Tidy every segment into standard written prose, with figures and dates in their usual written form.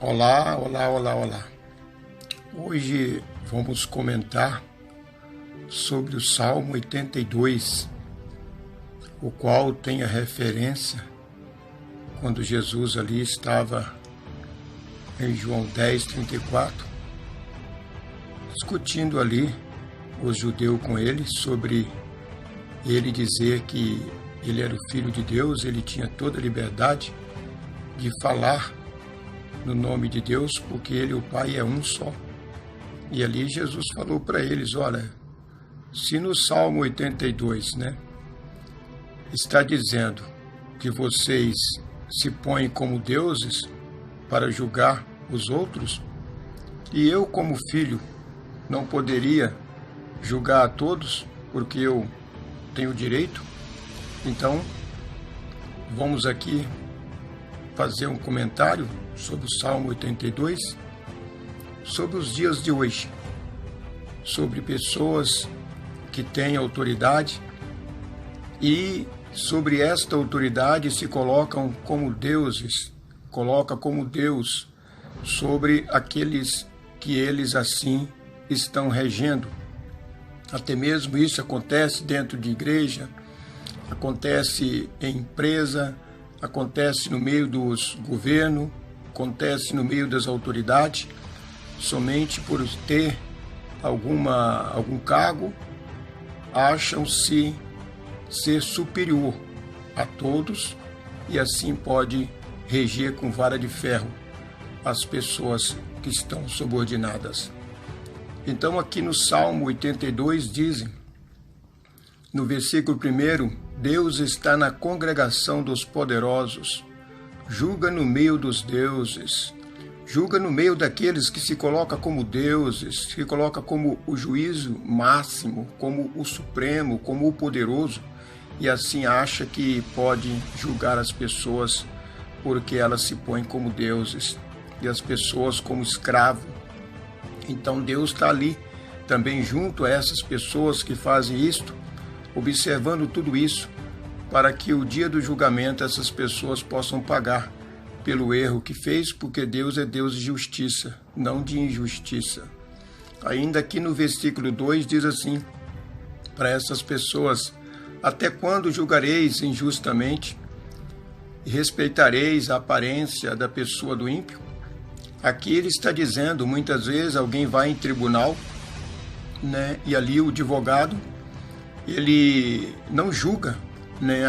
Olá, olá, olá, olá. Hoje vamos comentar sobre o Salmo 82, o qual tem a referência quando Jesus ali estava em João 10:34, discutindo ali os judeus com ele sobre ele dizer que ele era o Filho de Deus, ele tinha toda a liberdade de falar no nome de Deus, porque ele e o Pai é um só. E ali Jesus falou para eles, olha, se no Salmo 82, está dizendo que vocês se põem como deuses para julgar os outros, e eu como filho não poderia julgar a todos, porque eu tenho direito. Então, vamos aqui fazer um comentário sobre o Salmo 82, sobre os dias de hoje, sobre pessoas que têm autoridade e sobre esta autoridade se colocam como deuses, coloca como Deus sobre aqueles que eles assim estão regendo. Até mesmo isso acontece dentro de igreja, acontece em empresa, acontece no meio dos governos, acontece no meio das autoridades, somente por ter algum cargo, acham-se ser superior a todos e assim pode reger com vara de ferro as pessoas que estão subordinadas. Então aqui no Salmo 82 dizem, no versículo 1, Deus está na congregação dos poderosos, julga no meio dos deuses, julga no meio daqueles que se coloca como deuses, se coloca como o juízo máximo, como o supremo, como o poderoso, e assim acha que pode julgar as pessoas porque elas se põem como deuses e as pessoas como escravo. Então Deus está ali também junto a essas pessoas que fazem isto, observando tudo isso, para que o dia do julgamento essas pessoas possam pagar pelo erro que fez, porque Deus é Deus de justiça, não de injustiça. Ainda aqui no versículo 2 diz assim, para essas pessoas, até quando julgareis injustamente e respeitareis a aparência da pessoa do ímpio? Aqui ele está dizendo, muitas vezes alguém vai em tribunal, e ali o advogado, ele não julga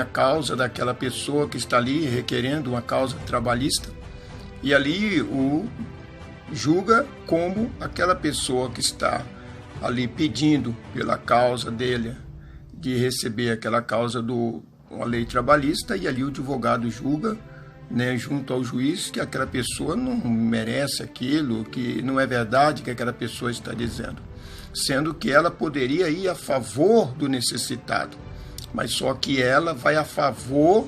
a causa daquela pessoa que está ali requerendo uma causa trabalhista, e ali o julga como aquela pessoa que está ali pedindo pela causa dele, de receber aquela causa uma lei trabalhista, e ali o advogado julga, junto ao juiz, que aquela pessoa não merece aquilo, que não é verdade que aquela pessoa está dizendo, sendo que ela poderia ir a favor do necessitado, mas só que ela vai a favor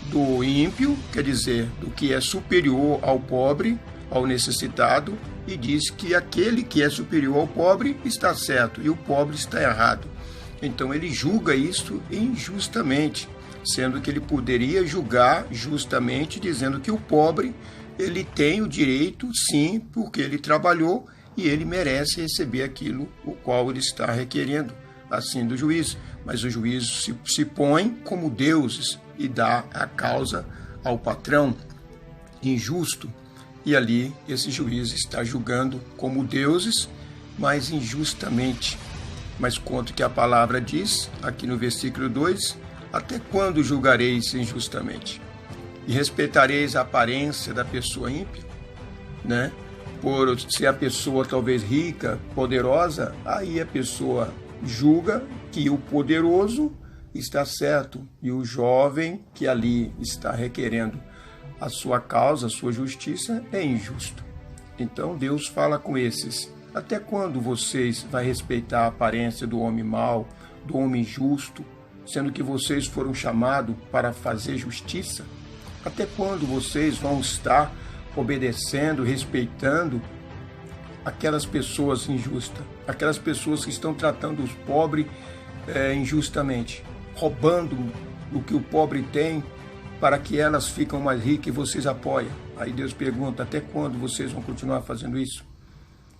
do ímpio, quer dizer, do que é superior ao pobre, ao necessitado, e diz que aquele que é superior ao pobre está certo e o pobre está errado. Então ele julga isso injustamente, sendo que ele poderia julgar justamente, dizendo que o pobre ele tem o direito, sim, porque ele trabalhou e ele merece receber aquilo o qual ele está requerendo, assim do juiz. Mas o juiz se põe como deuses e dá a causa ao patrão injusto. E ali esse juiz está julgando como deuses, mas injustamente. Mas quanto que a palavra diz, aqui no versículo 2, até quando julgareis injustamente? E respeitareis a aparência da pessoa ímpia? Por ser a pessoa talvez rica, poderosa, aí a pessoa julga que o poderoso está certo e o jovem que ali está requerendo a sua causa, a sua justiça, é injusto. Então Deus fala com esses, até quando vocês vão respeitar a aparência do homem mau, do homem justo, sendo que vocês foram chamados para fazer justiça? Até quando vocês vão estar obedecendo, respeitando aquelas pessoas injustas, aquelas pessoas que estão tratando os pobres injustamente, roubando o que o pobre tem para que elas ficam mais ricas e vocês apoiam. Aí Deus pergunta, até quando vocês vão continuar fazendo isso?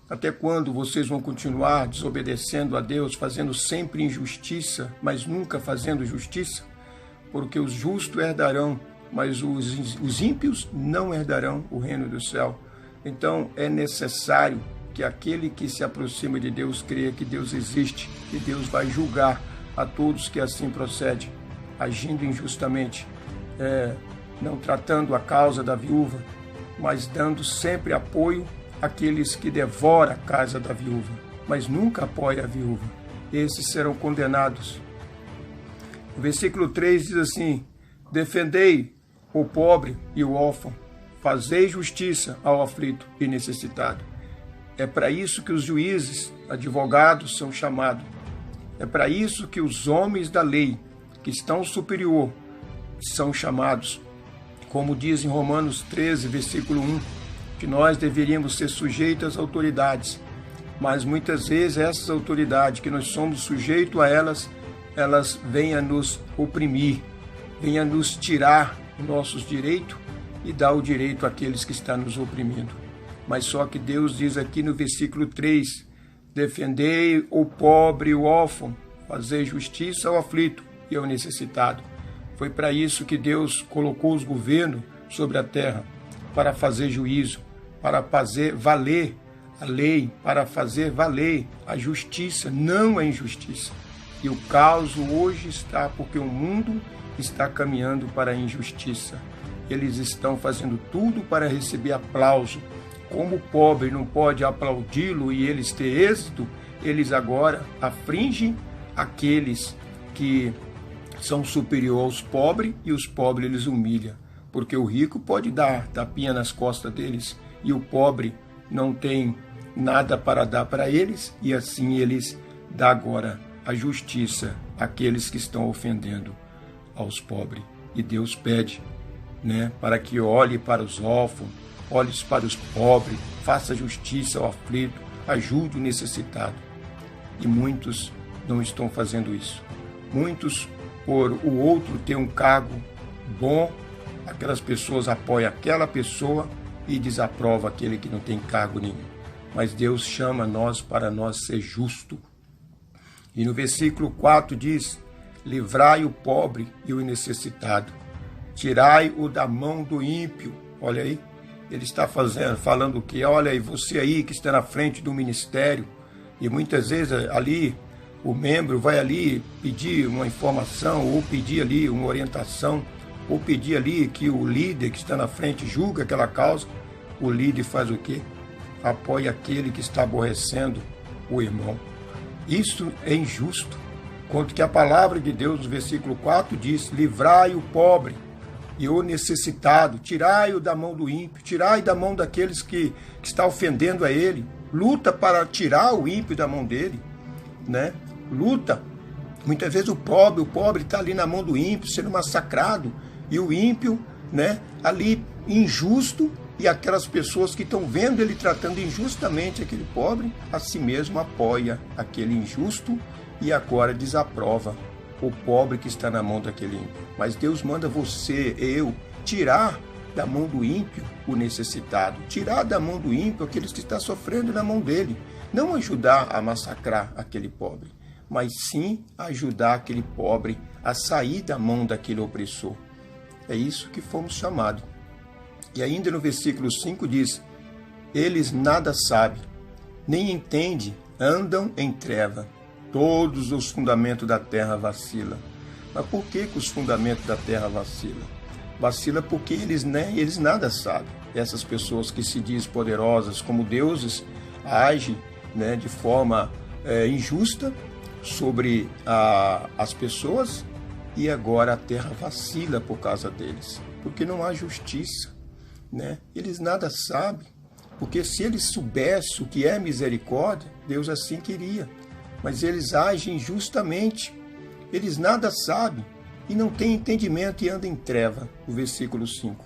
Até quando vocês vão continuar desobedecendo a Deus, fazendo sempre injustiça, mas nunca fazendo justiça? Porque os justos herdarão, mas os ímpios não herdarão o reino do céu. Então é necessário que aquele que se aproxima de Deus creia que Deus existe, que Deus vai julgar a todos que assim procedem, agindo injustamente, não tratando a causa da viúva, mas dando sempre apoio àqueles que devoram a casa da viúva, mas nunca apoia a viúva. Esses serão condenados. O versículo 3 diz assim: defendei o pobre e o órfão, fazei justiça ao aflito e necessitado. É para isso que os juízes, advogados são chamados. É para isso que os homens da lei, que estão superior, são chamados. Como diz em Romanos 13, versículo 1, que nós deveríamos ser sujeitos às autoridades. Mas muitas vezes essas autoridades que nós somos sujeitos a elas vêm a nos oprimir, vêm a nos tirar nossos direitos e dar o direito àqueles que estão nos oprimindo. Mas só que Deus diz aqui no versículo 3, defendei o pobre e o órfão, fazei justiça ao aflito e ao necessitado. Foi para isso que Deus colocou os governos sobre a terra, para fazer juízo, para fazer valer a lei, para fazer valer a justiça, não a injustiça. E o caos hoje está porque o mundo está caminhando para a injustiça. Eles estão fazendo tudo para receber aplauso. Como o pobre não pode aplaudi-lo e eles ter êxito, eles agora afligem aqueles que são superiores aos pobres e os pobres eles humilham. Porque o rico pode dar tapinha nas costas deles e o pobre não tem nada para dar para eles, e assim eles dão agora a justiça àqueles que estão ofendendo aos pobres. E Deus pede, para que olhe para os órfãos, olhe para os pobres, faça justiça ao aflito, ajude o necessitado. E muitos não estão fazendo isso. Muitos, por o outro ter um cargo bom, aquelas pessoas apoiam aquela pessoa e desaprovam aquele que não tem cargo nenhum. Mas Deus chama nós para nós ser justo. E no versículo 4 diz, livrai o pobre e o necessitado, tirai-o da mão do ímpio. Olha aí, ele está falando o quê? Olha aí, você aí que está na frente do ministério, e muitas vezes ali o membro vai ali pedir uma informação, ou pedir ali uma orientação, ou pedir ali que o líder que está na frente julga aquela causa. O líder faz o quê? Apoia aquele que está aborrecendo o irmão. Isso é injusto. Quanto que a palavra de Deus, no versículo 4, diz, livrai o pobre e o necessitado, tirai-o da mão do ímpio, tirai da mão daqueles que está ofendendo a ele. Luta para tirar o ímpio da mão dele, Luta. Muitas vezes o pobre está ali na mão do ímpio, sendo massacrado, e o ímpio, ali injusto, e aquelas pessoas que estão vendo ele tratando injustamente aquele pobre, a si mesmo apoia aquele injusto e agora desaprova o pobre que está na mão daquele ímpio. Mas Deus manda você, eu, tirar da mão do ímpio o necessitado, tirar da mão do ímpio aqueles que estão sofrendo na mão dele. Não ajudar a massacrar aquele pobre, mas sim ajudar aquele pobre a sair da mão daquele opressor. É isso que fomos chamados. E ainda no versículo 5 diz, eles nada sabem, nem entendem, andam em treva. Todos os fundamentos da terra vacilam. Mas por que os fundamentos da terra vacilam? Vacila porque eles nada sabem. Essas pessoas que se dizem poderosas como deuses, agem de forma injusta sobre as pessoas, e agora a terra vacila por causa deles, porque não há justiça. Eles nada sabem, porque se eles soubessem o que é misericórdia, Deus assim queria. Mas eles agem injustamente, eles nada sabem e não têm entendimento e andam em treva. O versículo 5.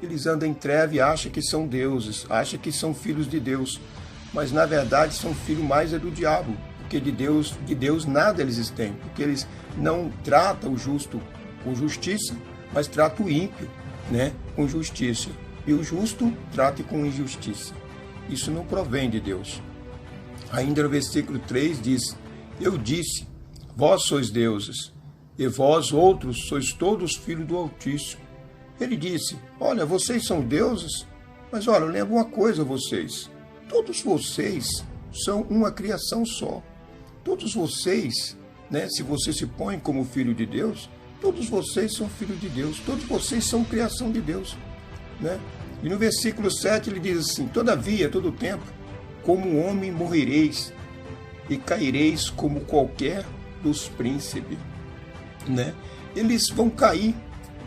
Eles andam em treva e acham que são deuses, acham que são filhos de Deus, mas na verdade são filhos mais do diabo, porque de Deus nada eles têm, porque eles não tratam o justo com justiça, mas trata o ímpio, né, com justiça. E o justo trata com injustiça. Isso não provém de Deus. Ainda no versículo 3 diz: eu disse, vós sois deuses, e vós outros sois todos filhos do Altíssimo. Ele disse: olha, vocês são deuses, mas olha, eu lembro uma coisa a vocês. Todos vocês são uma criação só. Todos vocês, né, se você se põe como filho de Deus, todos vocês são filhos de Deus. Todos vocês são criação de Deus, né? E no versículo 7 ele diz assim: todavia, todo o tempo, como um homem morrereis, e caireis como qualquer dos príncipes, né? Eles vão cair,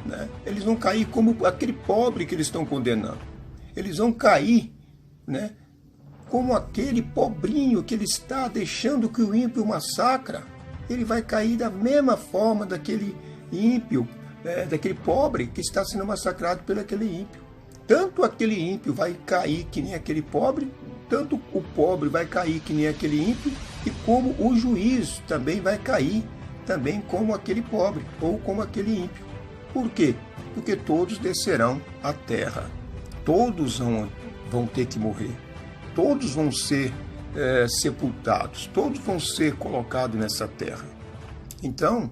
né? Eles vão cair como aquele pobre que eles estão condenando. Eles vão cair, né, como aquele pobrinho que ele está deixando que o ímpio massacra. Ele vai cair da mesma forma daquele ímpio, daquele pobre que está sendo massacrado pelo aquele ímpio. Tanto aquele ímpio vai cair que nem aquele pobre, tanto o pobre vai cair que nem aquele ímpio, e como o juiz também vai cair, também como aquele pobre, ou como aquele ímpio. Por quê? Porque todos descerão à terra. Todos vão ter que morrer. Todos vão ser sepultados. Todos vão ser colocados nessa terra. Então,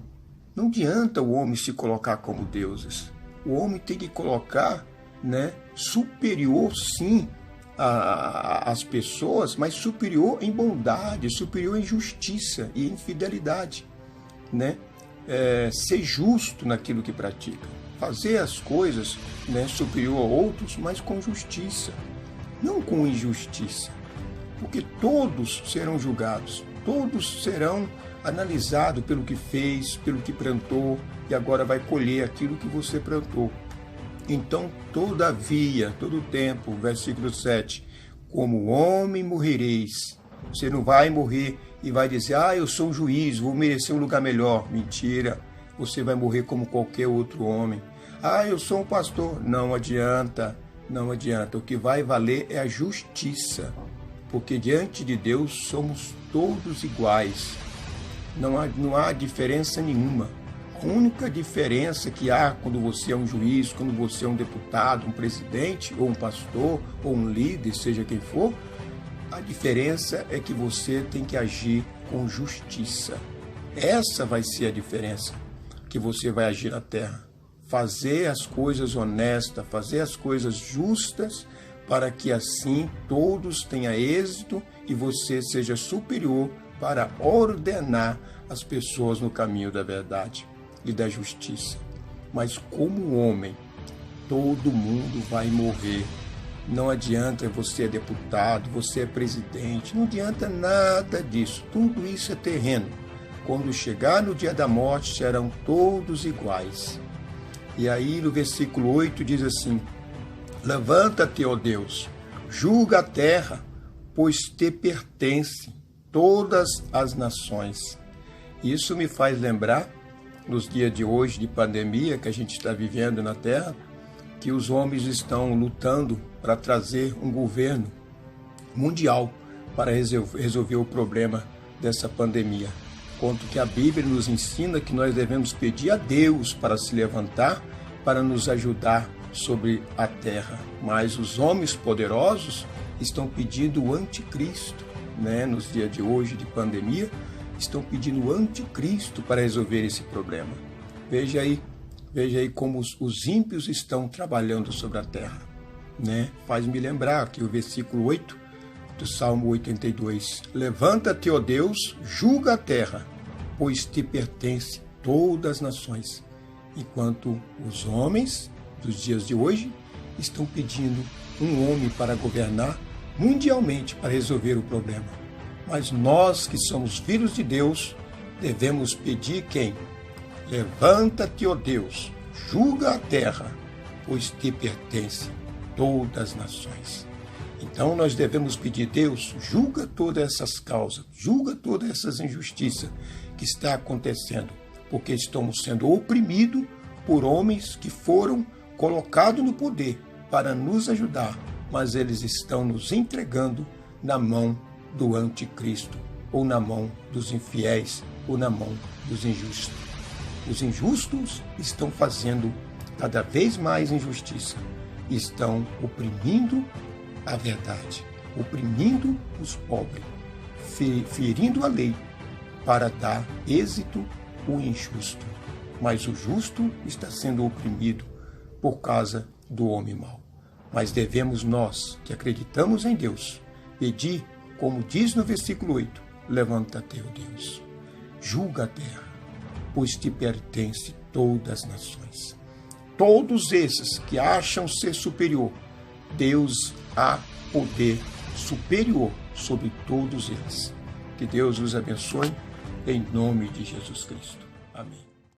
não adianta o homem se colocar como deuses. O homem tem que colocar, né, superior, sim, às pessoas, mas superior em bondade, superior em justiça e em fidelidade, né? Ser justo naquilo que pratica, fazer as coisas, né, superior a outros, mas com justiça, não com injustiça, porque todos serão julgados, todos serão analisados pelo que fez, pelo que plantou, e agora vai colher aquilo que você plantou. Então, todavia, todo o tempo, versículo 7, como homem morrereis. Você não vai morrer e vai dizer: eu sou um juiz, vou merecer um lugar melhor. Mentira, você vai morrer como qualquer outro homem. Eu sou um pastor. Não adianta, não adianta. O que vai valer é a justiça, porque diante de Deus somos todos iguais. Não há diferença nenhuma. A única diferença que há quando você é um juiz, quando você é um deputado, um presidente, ou um pastor, ou um líder, seja quem for, a diferença é que você tem que agir com justiça. Essa vai ser a diferença que você vai agir na terra. Fazer as coisas honestas, fazer as coisas justas, para que assim todos tenham êxito e você seja superior para ordenar as pessoas no caminho da verdade e da justiça. Mas como homem, todo mundo vai morrer. Não adianta você é deputado, você é presidente, não adianta nada disso. Tudo isso é terreno. Quando chegar no dia da morte, serão todos iguais. E aí no versículo 8 diz assim: levanta-te, ó Deus, julga a terra, pois te pertence todas as nações. Isso me faz lembrar, nos dias de hoje de pandemia que a gente está vivendo na terra, que os homens estão lutando para trazer um governo mundial para resolver o problema dessa pandemia. Quanto que a Bíblia nos ensina que nós devemos pedir a Deus para se levantar, para nos ajudar sobre a terra. Mas os homens poderosos estão pedindo o anticristo, né? Nos dias de hoje de pandemia, estão pedindo o anticristo para resolver esse problema. Veja aí como os ímpios estão trabalhando sobre a terra, né? Faz-me lembrar aqui o versículo 8 do Salmo 82. Levanta-te, ó Deus, julga a terra, pois te pertence todas as nações. Enquanto os homens dos dias de hoje estão pedindo um homem para governar mundialmente para resolver o problema. Mas nós que somos filhos de Deus, devemos pedir quem? Levanta-te, ó Deus, julga a terra, pois te pertence todas as nações. Então nós devemos pedir: Deus, julga todas essas causas, julga todas essas injustiças que está acontecendo, porque estamos sendo oprimidos por homens que foram colocados no poder para nos ajudar, mas eles estão nos entregando na mão do anticristo, ou na mão dos infiéis, ou na mão dos injustos. Os injustos estão fazendo cada vez mais injustiça, estão oprimindo a verdade, oprimindo os pobres, ferindo a lei para dar êxito ao injusto. Mas o justo está sendo oprimido por causa do homem mau. Mas devemos nós, que acreditamos em Deus, pedir, como diz no versículo 8, levanta-te, ó Deus, julga a terra, pois te pertence todas as nações. Todos esses que acham ser superior, Deus há poder superior sobre todos eles. Que Deus os abençoe, em nome de Jesus Cristo. Amém.